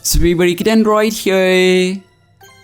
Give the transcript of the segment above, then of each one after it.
What's up everybody, Kid Android here.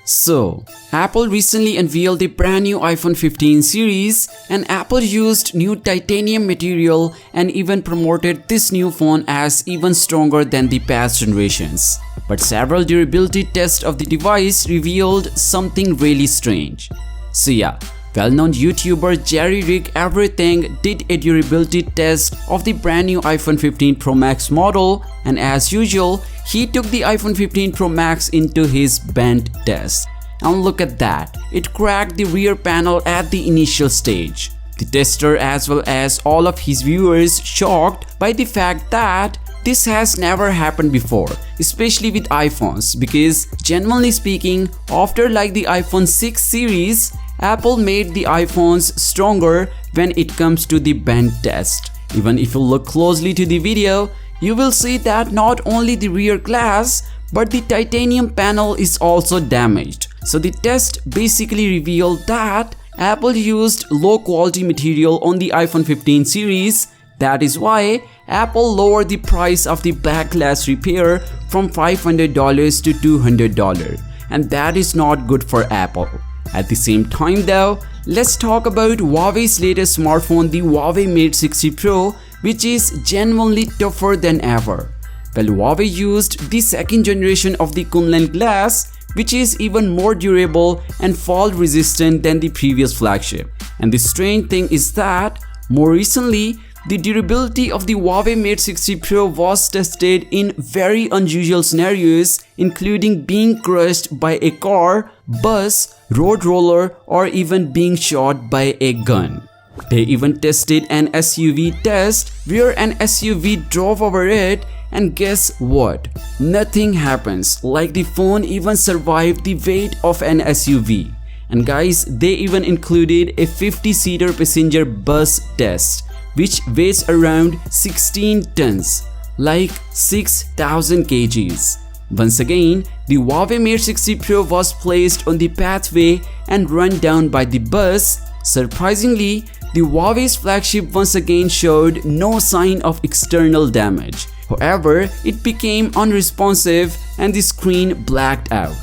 So, Apple recently unveiled the brand new iPhone 15 series, and Apple used new titanium material and even promoted this new phone as even stronger than the past generations. But several durability tests of the device revealed something really strange. So yeah, well-known YouTuber JerryRigEverything did a durability test of the brand new iPhone 15 Pro Max model, and as usual, he took the iPhone 15 Pro Max into his bend test. And look at that, it cracked the rear panel at the initial stage. The tester as well as all of his viewers shocked by the fact that this has never happened before, especially with iPhones, because genuinely speaking, after like the iPhone 6 series, Apple made the iPhones stronger when it comes to the bend test. Even if you look closely to the video, you will see that not only the rear glass but the titanium panel is also damaged. So the test basically revealed that Apple used low quality material on the iPhone 15 series. That is why Apple lowered the price of the back glass repair from $500 to $200, and that is not good for Apple. At the same time though, let's talk about Huawei's latest smartphone, the Huawei Mate 60 Pro, which is genuinely tougher than ever. Well, Huawei used the second generation of the Kunlun glass, which is even more durable and fall resistant than the previous flagship. And the strange thing is that more recently, the durability of the Huawei Mate 60 Pro was tested in very unusual scenarios, including being crushed by a car, bus, road roller, or even being shot by a gun. They even tested an SUV test where an SUV drove over it, and guess what? Nothing happens, like the phone even survived the weight of an SUV. And guys, they even included a 50-seater passenger bus test, which weighs around 16 tons, like 6,000 kgs. Once again, the Huawei Mate 60 Pro was placed on the pathway and run down by the bus. Surprisingly, the Huawei's flagship once again showed no sign of external damage. However, it became unresponsive and the screen blacked out.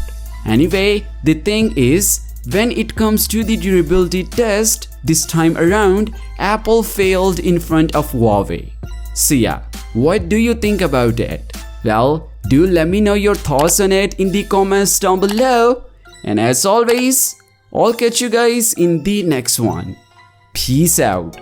Anyway, the thing is, when it comes to the durability test, this time around, Apple failed in front of Huawei. So yeah, what do you think about it? Well, do let me know your thoughts on it in the comments down below. And as always, I'll catch you guys in the next one. Peace out.